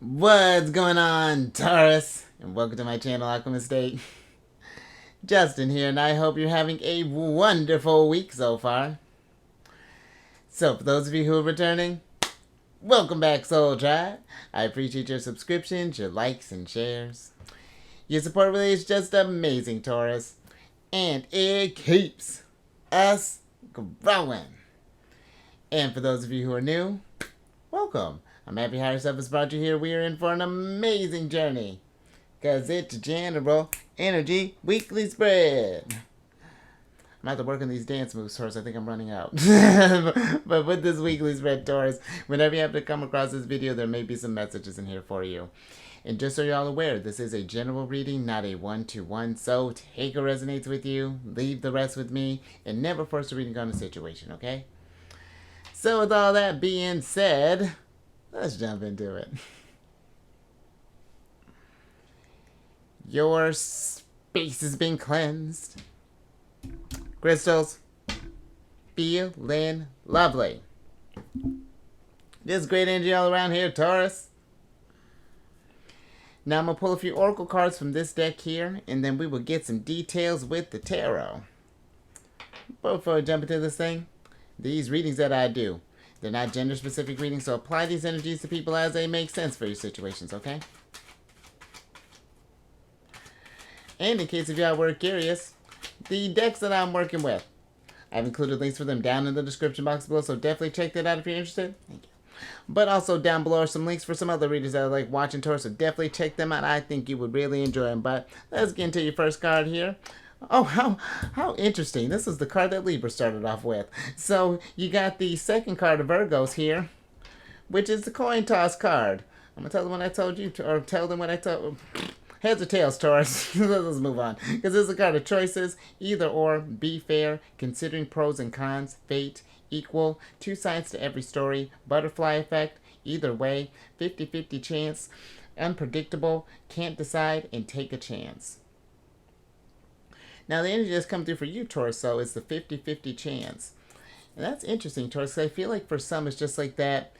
What's going on, Taurus? And welcome to my channel, Alchemist. Justin here, and I hope you're having a wonderful week so far. So, for those of you who are returning, welcome back, Soul Tribe. I appreciate your subscriptions, your likes, and shares. Your support really is just amazing, Taurus. And it keeps us growing. And for those of you who are new, welcome. I'm happy higher stuff has brought you here. We are in for an amazing journey. Because it's General Energy Weekly Spread. I'm about to work on these dance moves, Taurus. I think I'm running out. But with this weekly spread, Taurus, whenever you have to come across this video, there may be some messages in here for you. And just so you're all aware, this is a general reading, not a one-to-one. So take what resonates with you, leave the rest with me, and never force a reading on a situation, okay? So with all that being said, let's jump into it. Your space has been cleansed. Crystals, feeling lovely. Just great energy all around here, Taurus. Now I'm going to pull a few oracle cards from this deck here, and then we will get some details with the tarot. But before I jump into this thing, these readings that I do, they're not gender-specific readings, so apply these energies to people as they make sense for your situations, okay? And in case of y'all were curious, the decks that I'm working with, I've included links for them down in the description box below, so definitely check that out if you're interested. Thank you. But also down below are some links for some other readers that are like watching Taurus, so definitely check them out. I think you would really enjoy them. But let's get into your first card here. Oh, how interesting. This is the card that Libra started off with. So you got the second card of Virgos here, which is the coin toss card. I'm going to tell them what I told you, or tell them what I told. Heads or tails, Taurus? Let's move on. Because this is a card of choices. Either or, be fair, considering pros and cons, fate, equal, two sides to every story, butterfly effect, either way, 50-50 chance, unpredictable, can't decide, and take a chance. Now the energy that's come through for you, Taurus, so is the 50-50 chance. And that's interesting, Taurus, because I feel like for some it's just like that.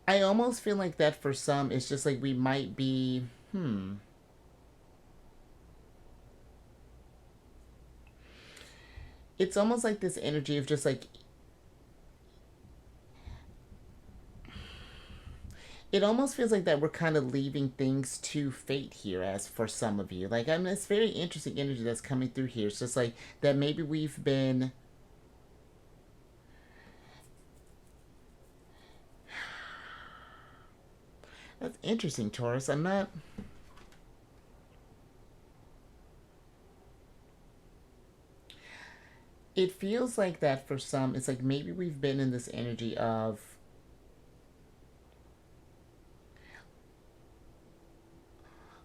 I almost feel like that for some, it's just like we might be, It's almost like this energy of just like, it almost feels like that we're kind of leaving things to fate here as for some of you. Like, I mean, it's very interesting energy that's coming through here. It's just like that maybe we've been... That's interesting, Taurus. I'm not... It feels like that for some. It's like maybe we've been in this energy of...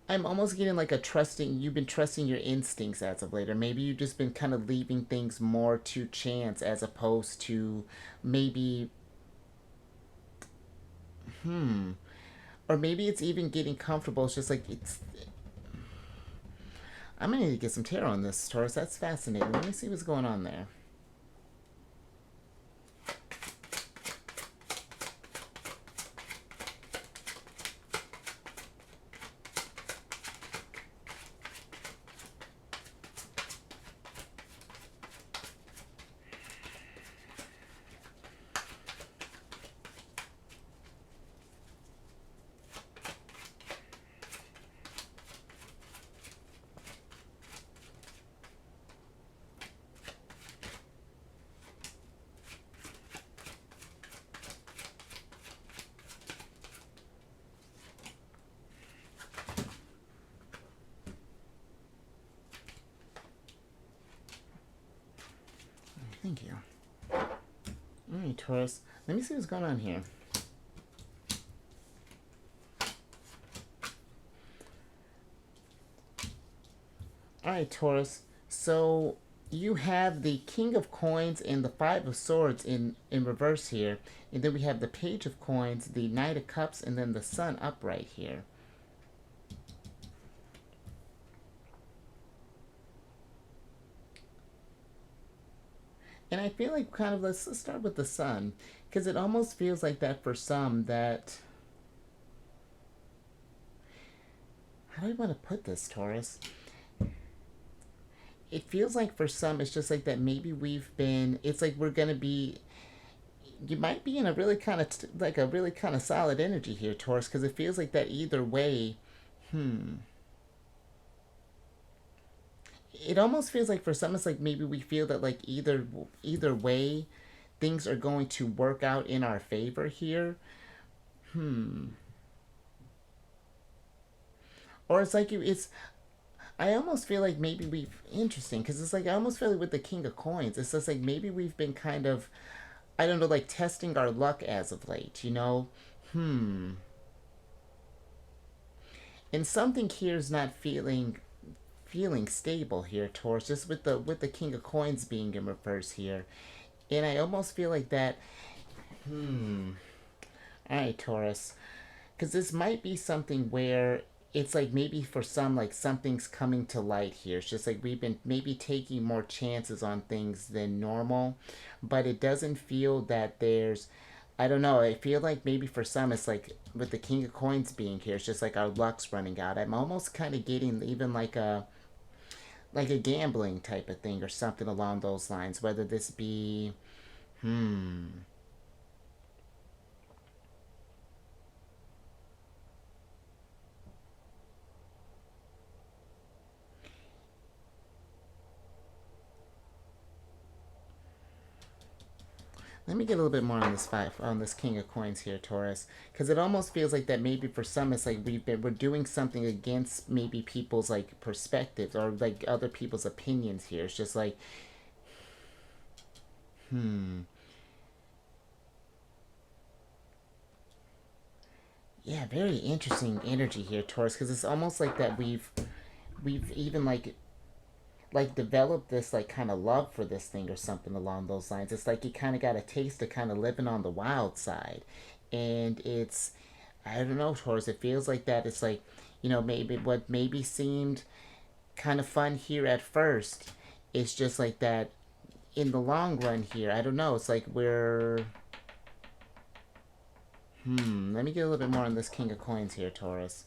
I'm almost getting like a trusting... You've been trusting your instincts as of late. Or maybe you've just been kind of leaving things more to chance as opposed to maybe... Or maybe it's even getting comfortable. It's just like it's... I'm going to need to get some tarot on this, Taurus. That's fascinating. Let me see what's going on there. Thank you. Alright, Taurus. Let me see what's going on here. Alright, Taurus. So, you have the King of Coins and the Five of Swords in reverse here. And then we have the Page of Coins, the Knight of Cups, and then the Sun upright here. And I feel like kind of, let's start with the Sun. Because it almost feels like that for some that. How do I want to put this, Taurus? It feels like for some, it's just like that maybe we've been. It's like we're going to be. You might be in a really kind of. Like a really kind of solid energy here, Taurus, because it feels like that either way. It almost feels like for some it's like maybe we feel that like either way things are going to work out in our favor here. Or it's like it's I almost feel like maybe we've interesting because it's like I almost feel like with the King of Coins it's just like maybe we've been kind of, I don't know, like testing our luck as of late, you know. And something here is not feeling stable here, Taurus, just with the King of Coins being in reverse here. And I almost feel like that. Alright, Taurus. Because this might be something where it's like maybe for some, like something's coming to light here. It's just like we've been maybe taking more chances on things than normal. But it doesn't feel that there's. I don't know. I feel like maybe for some it's like with the King of Coins being here, it's just like our luck's running out. I'm almost kind of getting even like a gambling type of thing or something along those lines. Whether this be let me get a little bit more on this on this King of Coins here, Taurus, because it almost feels like that maybe for some it's like we're doing something against maybe people's like perspectives or like other people's opinions here. It's just like yeah, very interesting energy here, Taurus, because it's almost like that we've even like developed this like kind of love for this thing or something along those lines. It's like you kind of got a taste of kind of living on the wild side, and it's I don't know, Taurus. It feels like that. It's like maybe what maybe seemed kind of fun here at first, it's just like that in the long run here. I don't know. It's like we're let me get a little bit more on this King of Coins here, Taurus.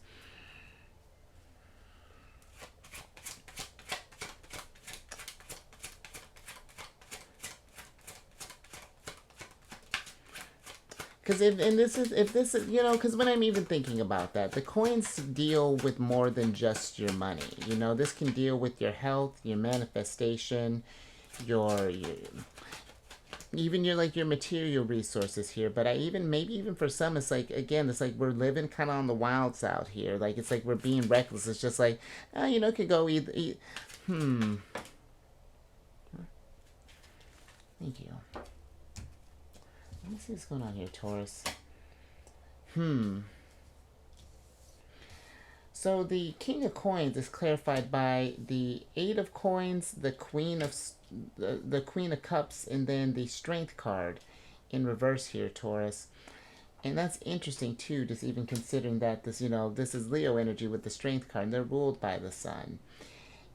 Because if this is because when I'm even thinking about that, the coins deal with more than just your money. This can deal with your health, your manifestation, your even your like your material resources here. But I even maybe even for some, it's like again, it's like we're living kind of on the wilds out here. Like it's like we're being reckless. It's just like it could go either. Thank you. Let me see what's going on here, Taurus. So the King of Coins is clarified by the Eight of Coins, the Queen of Cups, and then the Strength card in reverse here, Taurus. And that's interesting too, just even considering that this is Leo energy with the Strength card, and they're ruled by the Sun.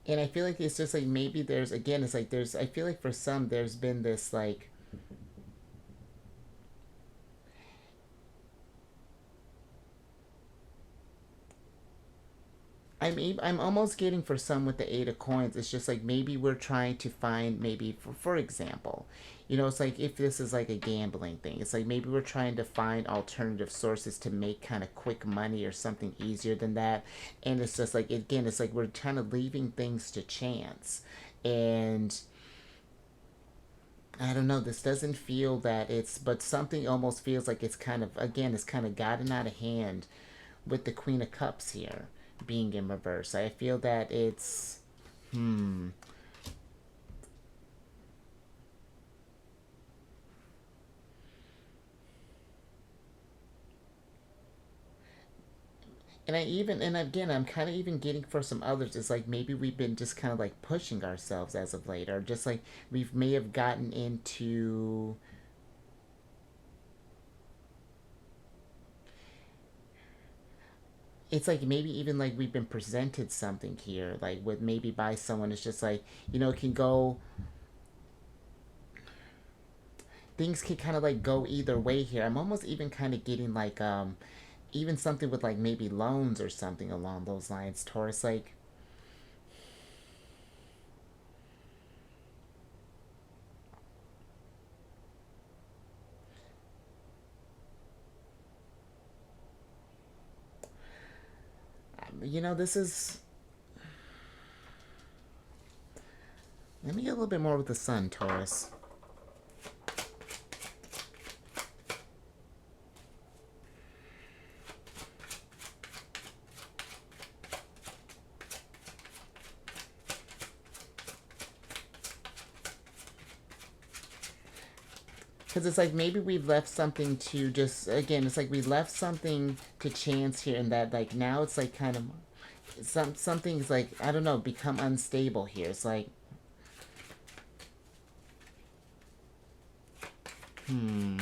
And I feel like it's just like maybe there's again, it's like there's I feel like for some there's been this like I'm almost getting for some with the Eight of Coins. It's just like maybe we're trying to find maybe for example, it's like if this is like a gambling thing, it's like maybe we're trying to find alternative sources to make kind of quick money or something easier than that. And it's just like again, it's like we're kind of leaving things to chance. And I don't know, this doesn't feel that but something almost feels like it's kind of again, it's kind of gotten out of hand with the Queen of Cups here being in reverse. I feel that it's and again I'm kind of even getting for some others, it's like maybe we've been just kind of like pushing ourselves as of late, or just like we may have gotten into it's like maybe even like we've been presented something here like with maybe by someone. It's just like it can go things can kind of like go either way here. I'm almost even kind of getting like even something with like maybe loans or something along those lines, Taurus. Like, you know, this is. Let me get a little bit more with the sun, Taurus. Because it's like maybe we've left something to just, again, it's like we left something to chance here, and that like now it's like kind of something's like, I don't know, become unstable here. It's like, thank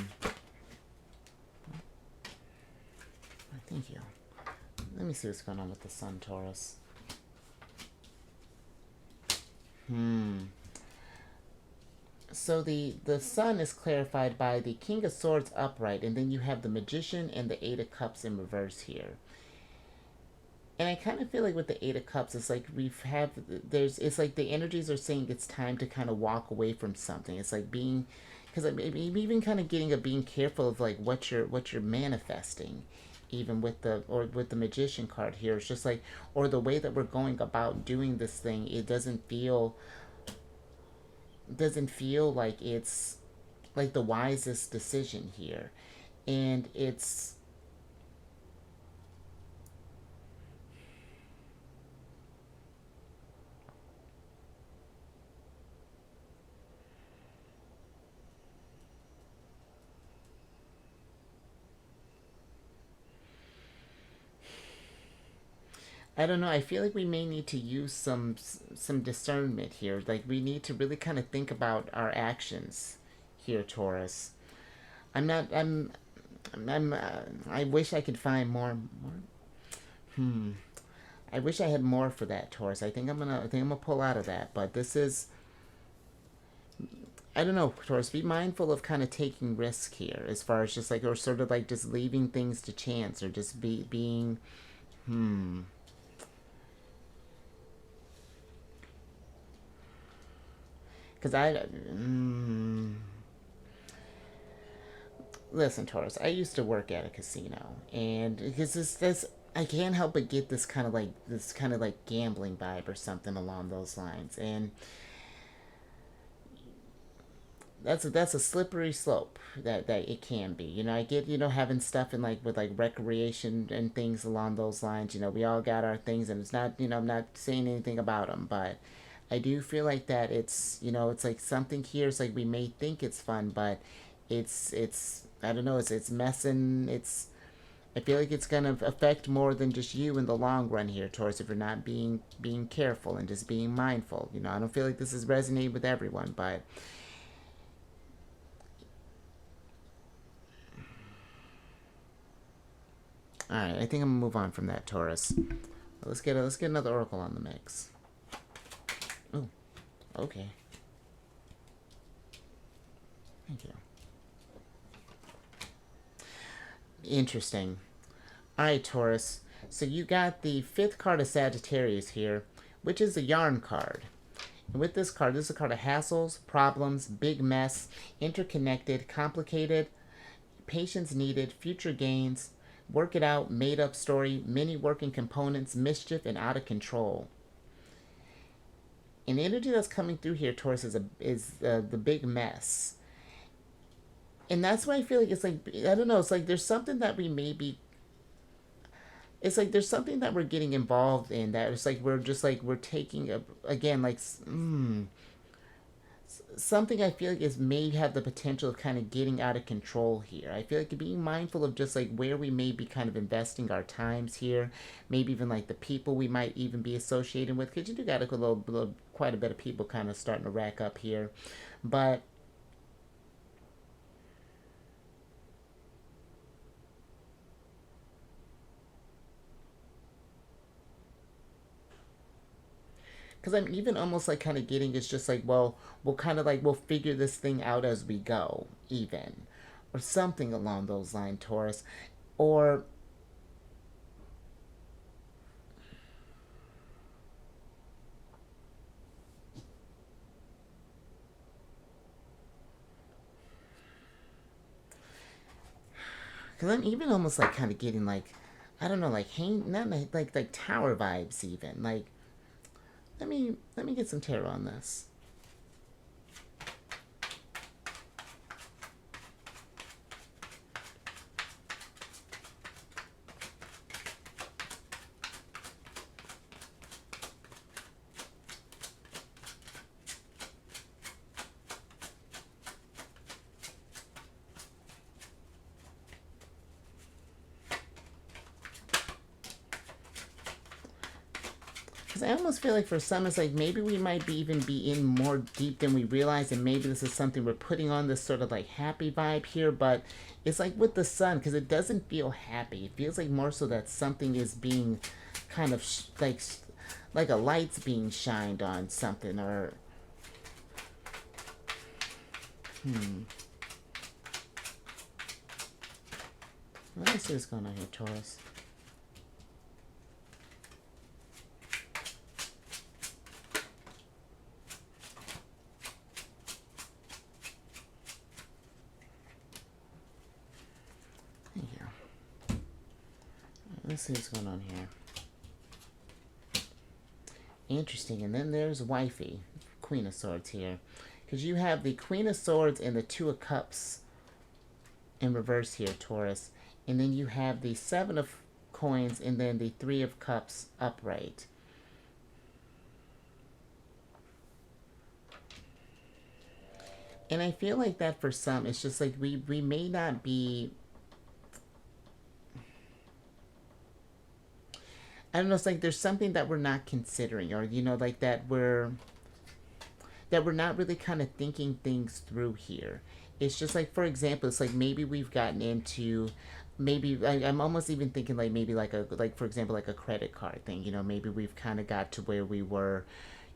you. Let me see what's going on with the sun, Taurus. So the sun is clarified by the King of Swords upright, and then you have the Magician and the Eight of Cups in reverse here. And I kind of feel like with the Eight of Cups, it's like it's like the energies are saying it's time to kind of walk away from something. It's like being, because I'm even kind of getting a being careful of like what you're manifesting, even with the Magician card here. It's just like, or the way that we're going about doing this thing, it doesn't feel like it's like the wisest decision here, and it's. I don't know. I feel like we may need to use some discernment here. Like we need to really kind of think about our actions here, Taurus. I'm not. I'm. I wish I could find more. I wish I had more for that, Taurus. I think I'm gonna pull out of that. But this is. I don't know, Taurus. Be mindful of kind of taking risk here, as far as just like, or sort of like just leaving things to chance, or just being. Because listen, Taurus. I used to work at a casino, and because this I can't help but get this kind of like gambling vibe or something along those lines, and that's a slippery slope that it can be. You know, I get, having stuff in like with like recreation and things along those lines. You know, we all got our things, and it's not, I'm not saying anything about them, but I do feel like that it's like something here. It's like we may think it's fun, but it's I don't know. It's messing. I feel like it's gonna affect more than just you in the long run here, Taurus. If you're not being careful and just being mindful. You know, I don't feel like this is resonating with everyone, but. All right, I think I'm gonna move on from that, Taurus. Let's get another oracle on the mix. Oh, okay. Thank you. Interesting. All right, Taurus. So you got the fifth card of Sagittarius here, which is the Yarn card. And with this card, this is a card of hassles, problems, big mess, interconnected, complicated, patience needed, future gains, work it out, made up story, many working components, mischief, and out of control. And the energy that's coming through here, Taurus, is the big mess. And that's why I feel like it's like, I don't know, it's like there's something that we may be. It's like there's something that we're getting involved in that it's like we're taking again like something I feel like is may have the potential of kind of getting out of control here. I feel like being mindful of just like where we may be kind of investing our times here, maybe even like the people we might even be associated with, because you do got quite a bit of people kind of starting to rack up here, but. because I'm even almost like kind of getting it's just like, well, we'll kind of like we'll figure this thing out as we go, even, or something along those lines, Taurus, or because I'm even almost like kind of getting like, I don't know, like hang not like tower vibes even like. Let me get some tarot on this. Because I almost feel like for some, it's like maybe we might be even be in more deep than we realize, and maybe this is something we're putting on this sort of like happy vibe here, but it's like with the sun, because it doesn't feel happy. It feels like more so that something is being kind of like a light's being shined on something, or let me see what's going on here, Taurus. Let's see what's going on here. Interesting. And then there's Wifey, Queen of Swords here. Because you have the Queen of Swords and the Two of Cups in reverse here, Taurus. And then you have the Seven of Coins and then the Three of Cups upright. And I feel like that for some, it's just like we may not be... I don't know, it's like there's something that we're not considering, or, you know, like that we're not really kind of thinking things through here. It's just like, for example, it's like maybe we've gotten into, maybe I'm almost even thinking like maybe like for example like a credit card thing. You know, maybe we've kind of got to where we were,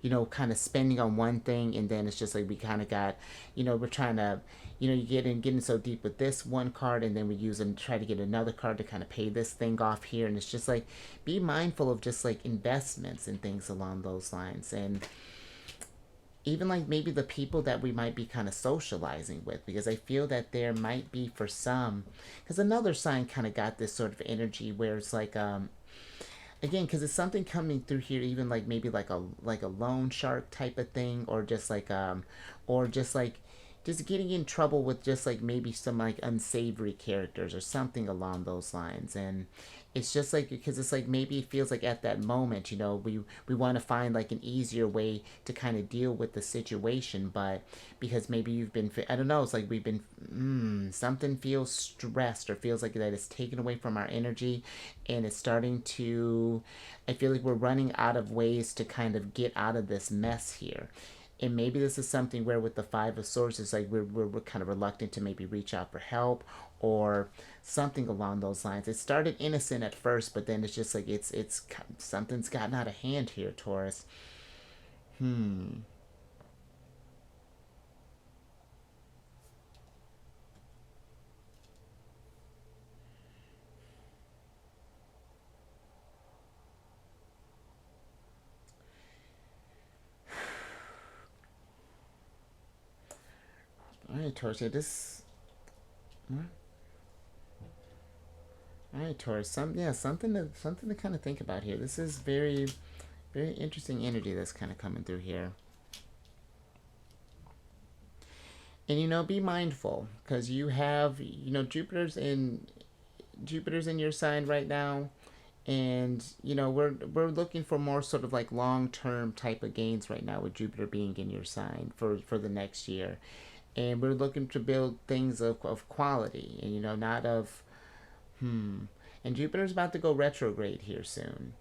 you know, kind of spending on one thing, and then it's just like we kind of got, you know, we're trying to, you know, you getting so deep with this one card, and then we use and try to get another card to kind of pay this thing off here, and it's just like be mindful of just like investments and things along those lines, and even like maybe the people that we might be kind of socializing with, because I feel that there might be for some, because another sign kind of got this sort of energy where it's like again, because it's something coming through here, even like maybe like a loan shark type of thing, or just like just getting in trouble with just like maybe some like unsavory characters or something along those lines. And it's just like, because it's like maybe it feels like at that moment, you know, we want to find like an easier way to kind of deal with the situation, but because maybe you've been, I don't know, it's like we've been something feels stressed, or feels like that it's taken away from our energy, and it's starting to, I feel like we're running out of ways to kind of get out of this mess here. And maybe this is something where with the Five of Swords, it's like we're kind of reluctant to maybe reach out for help, or something along those lines. It started innocent at first, but then it's just like it's something's gotten out of hand here, Taurus. All right, Taurus. Yeah, this. All right, Taurus. Something to kind of think about here. This is very interesting energy that's kind of coming through here. And you know, be mindful, because you have, you know, Jupiter's in your sign right now, and you know we're looking for more sort of like long term type of gains right now with Jupiter being in your sign for the next year, and we're looking to build things of quality, and you know, not of and Jupiter's about to go retrograde here soon.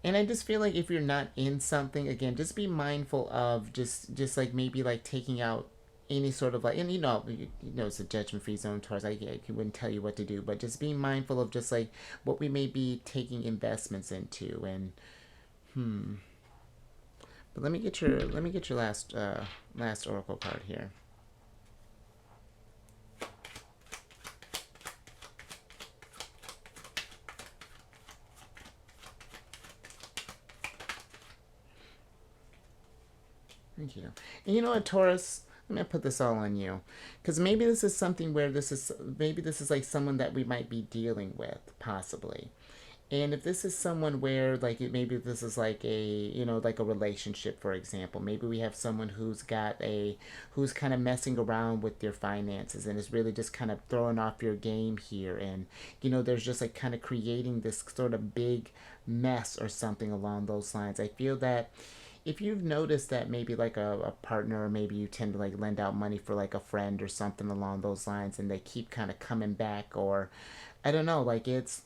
And I just feel like if you're not in something, again, just be mindful of just like maybe like taking out any sort of like, and it's a judgment-free zone, Taurus. I wouldn't tell you what to do, but just being mindful of just like what we may be taking investments into. And but let me get your last oracle card here. Thank you. And you know what, Taurus? I'm gonna put this all on you, because maybe this is something where maybe this is like someone that we might be dealing with, possibly. And if this is someone where like maybe this is like like a relationship, for example, maybe we have someone who's kind of messing around with your finances and is really just kind of throwing off your game here, and there's just like kind of creating this sort of big mess or something along those lines. I feel that if you've noticed that maybe like a partner, or maybe you tend to like lend out money for like a friend or something along those lines, and they keep kind of coming back, or I don't know, like it's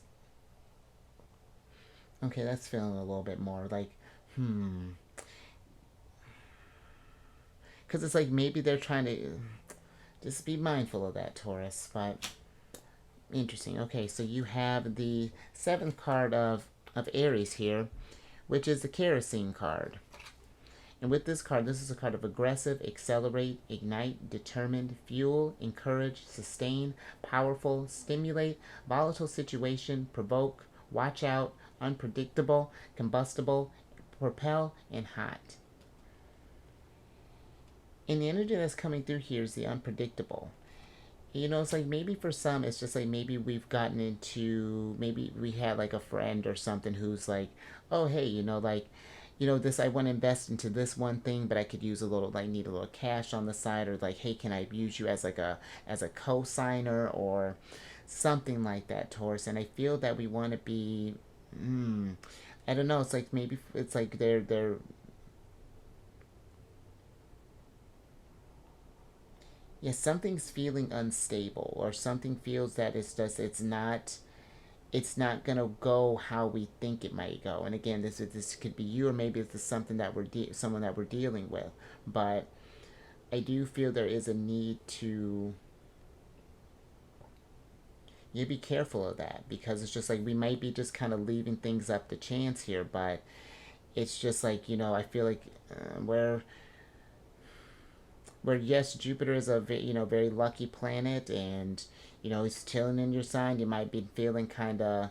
okay, that's feeling a little bit more like because it's like maybe they're trying to just be mindful of that, Taurus. But interesting. Okay, so you have the seventh card of Aries here, which is the kerosene card. And with this card, this is a card of aggressive, accelerate, ignite, determined, fuel, encourage, sustain, powerful, stimulate, volatile situation, provoke, watch out, unpredictable, combustible, propel, and hot. And the energy that's coming through here is the unpredictable. It's like maybe for some, it's just like maybe we've gotten into, maybe we had like a friend or something who's like, oh, hey, like, this, I want to invest into this one thing, but I could use a little, like, need a little cash on the side, or like, hey, can I use you as like as a co-signer or something like that, Taurus? And I feel that we want to be, I don't know, it's like maybe it's like they're yeah, something's feeling unstable, or something feels that it's not gonna go how we think it might go. And again, this could be you, or maybe it's something that someone that we're dealing with. But I do feel there is a need to be careful of that, because it's just like we might be just kind of leaving things up to chance here. But it's just like I feel like where yes, Jupiter is a very lucky planet, and he's chilling in your sign. You might be feeling kind of,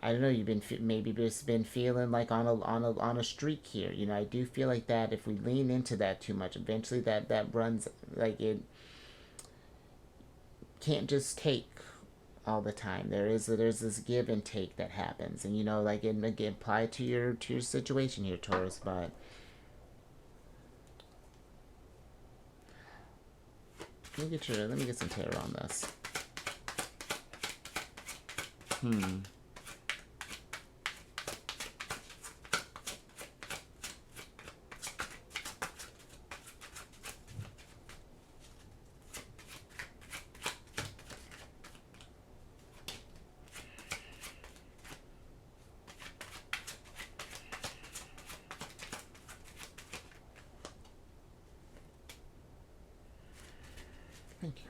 I don't know, you've been maybe just been feeling like on a streak here. I do feel like that if we lean into that too much, eventually that runs, like, it can't just take all the time. There's this give and take that happens, and like, and again, apply to your situation here, Taurus. But let me get some tarot on this. Thank you.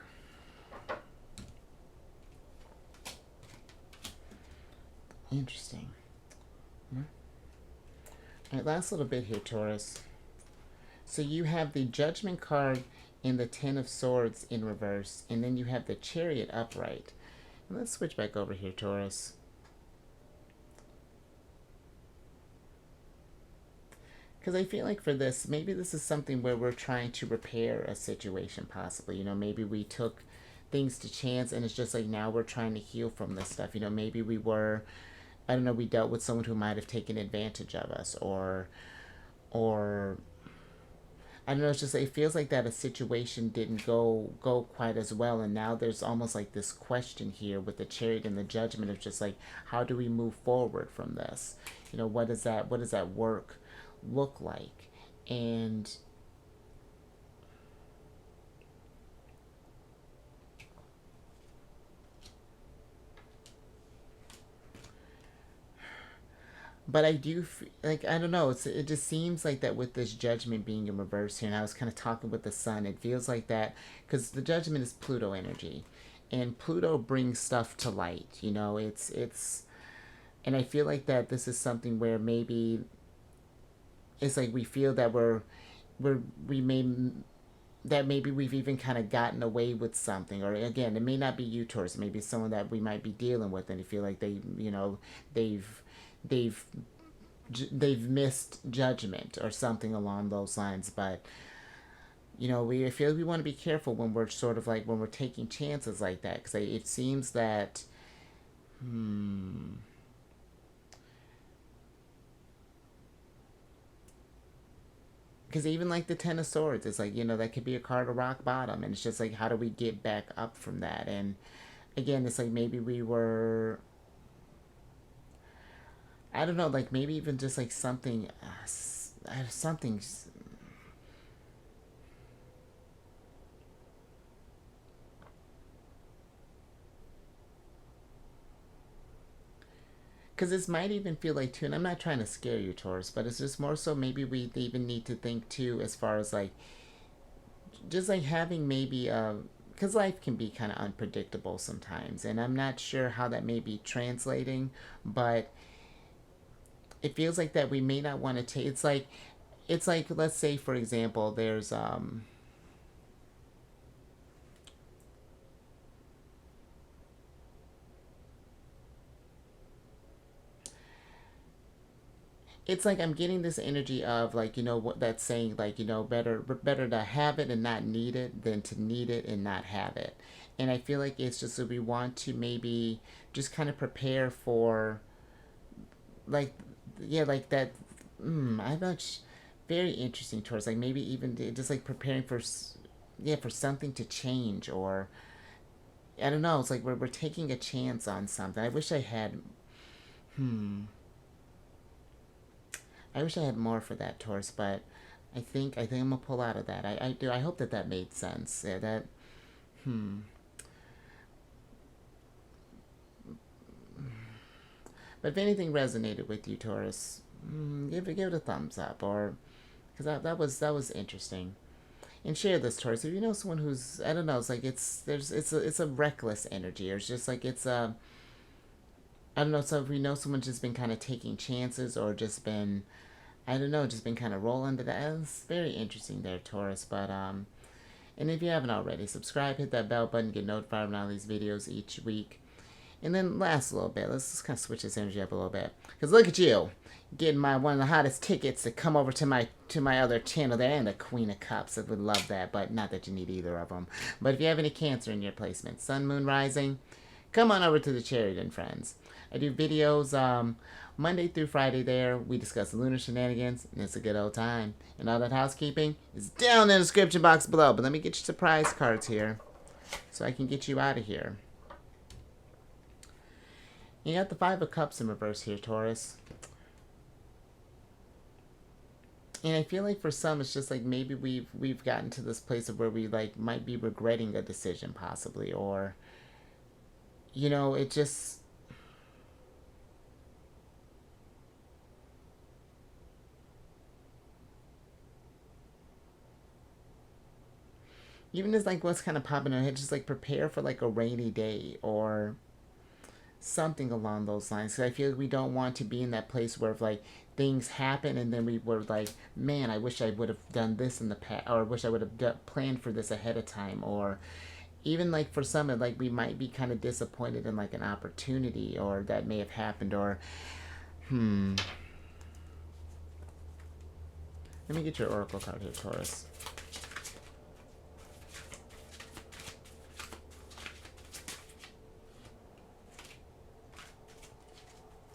Interesting. All right, last little bit here, Taurus. So you have the Judgment card and the Ten of Swords in reverse, and then you have the Chariot upright. And let's switch back over here, Taurus. Because I feel like for this, maybe this is something where we're trying to repair a situation, possibly. Maybe we took things to chance, and it's just like now we're trying to heal from this stuff. Maybe we were, I don't know, we dealt with someone who might have taken advantage of us, or I don't know. It's just, it feels like that a situation didn't go quite as well, and now there's almost like this question here with the Chariot and the Judgment of just like, how do we move forward from this? What does that work look like? And but I do like, I don't know. It just seems like that with this Judgment being in reverse here, and I was kind of talking with the Sun. It feels like that because the Judgment is Pluto energy, and Pluto brings stuff to light. You know, and I feel like that this is something where maybe it's like we feel that we may that maybe we've even kind of gotten away with something, or again, it may not be you, Taurus. Maybe someone that we might be dealing with, and you feel like they, you know, they've they've they've missed judgment or something along those lines. But you know, we I feel like we want to be careful when we're sort of like when we're taking chances like that, because it seems that because even like the Ten of Swords, it's like, you know, that could be a card of rock bottom, and it's just like, how do we get back up from that? And again, it's like maybe we were, I don't know, like maybe even just like something, something. Because this might even feel like too, and I'm not trying to scare you, Taurus, but it's just more so maybe we even need to think too, as far as like just like having maybe because life can be kind of unpredictable sometimes, and I'm not sure how that may be translating, but it feels like that we may not want to take. It's like let's say for example, there's it's like I'm getting this energy of like, you know, what that's saying, like, you know, better to have it and not need it than to need it and not have it. And I feel like it's just that we want to maybe just kind of prepare for like, yeah, like that. I'm not very interesting towards like maybe even just like preparing for yeah, for something to change, or I don't know, it's like we're taking a chance on something. I wish I had more for that, Taurus, but I think I'm gonna pull out of that. I do. I hope that that made sense. Yeah, that. But if anything resonated with you, Taurus, give it a thumbs up, or because that was interesting. And share this, Taurus. If you know someone who's, I don't know, it's like it's a reckless energy, or it's just like it's a, I don't know. So if we know someone's just been kind of taking chances, or just been, I don't know, just been kind of rolling to that. It's very interesting there, Taurus. But and if you haven't already, subscribe, hit that bell button, get notified when all these videos each week. And then last a little bit, let's just kind of switch this energy up a little bit. Because look at you, getting my one of the hottest tickets to come over to my other channel there, and the Queen of Cups. I would love that, but not that you need either of them. But if you have any Cancer in your placement, Sun, Moon, Rising, come on over to the Sheridan Friends. I do videos Monday through Friday there. We discuss lunar shenanigans, and it's a good old time. And all that housekeeping is down in the description box below. But let me get you surprise cards here so I can get you out of here. You got the Five of Cups in reverse here, Taurus. And I feel like for some, it's just like maybe we've gotten to this place of where we like might be regretting a decision, possibly, or you know, it just even as like what's kind of popping in our head, just like prepare for like a rainy day or something along those lines. Because I feel like we don't want to be in that place where like things happen and then we were like, man, I wish I would have done this in the past, or I wish I would have planned for this ahead of time, or even like for some, like we might be kind of disappointed in like an opportunity or that may have happened, or let me get your oracle card here, Taurus.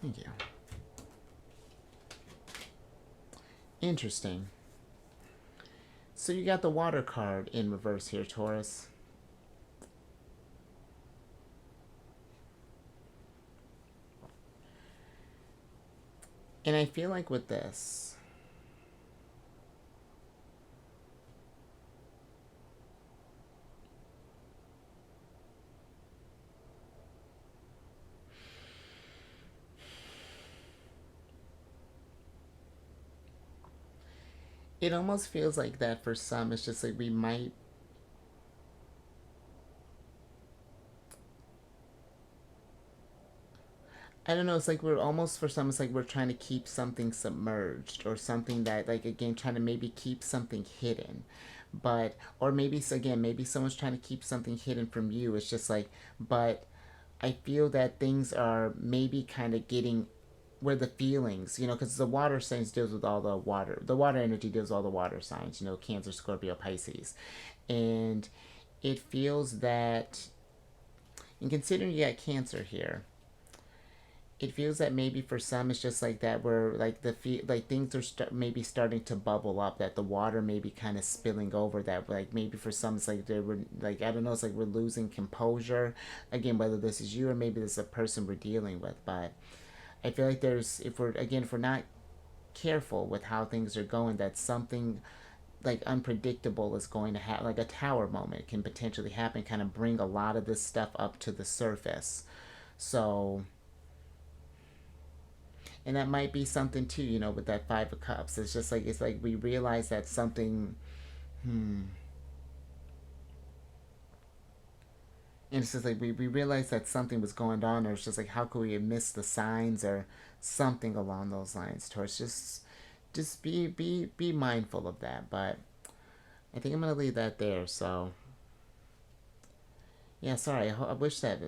Thank you. Interesting. So you got the water card in reverse here, Taurus. And I feel like with this, It almost feels like that for some. It's just like we might. I don't know. It's like we're almost for some. It's like we're trying to keep something submerged or something that, like, again, trying to maybe keep something hidden, but or maybe again, maybe someone's trying to keep something hidden from you. It's just like, but I feel that things are maybe kind of getting where the feelings, because the water signs deals with all the water energy deals with all the water signs, Cancer, Scorpio, Pisces, and it feels that, and considering you got Cancer here, it feels that maybe for some it's just like that where like like things are maybe starting to bubble up, that the water may be kind of spilling over, that like maybe for some it's like they were like, I don't know, it's like we're losing composure again, whether this is you or maybe this is a person we're dealing with. But I feel like there's, if we're not careful with how things are going, that something like unpredictable is going to happen, like a tower moment can potentially happen, kind of bring a lot of this stuff up to the surface. So, and that might be something too, with that Five of Cups. It's like we realize that something, hmm, and it's just like we realize that something was going on, or it's just like how could we have missed the signs or something along those lines. Towards just be mindful of that. But I think I'm gonna leave that there. So yeah, sorry. I wish I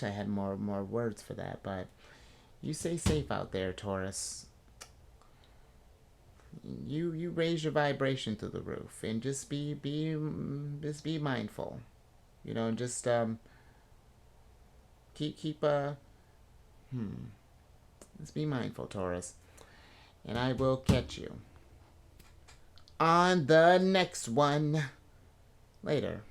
had more words for that, but you stay safe out there, Taurus. You raise your vibration to the roof, and just be mindful, and just keep just be mindful, Taurus, and I will catch you on the next one later.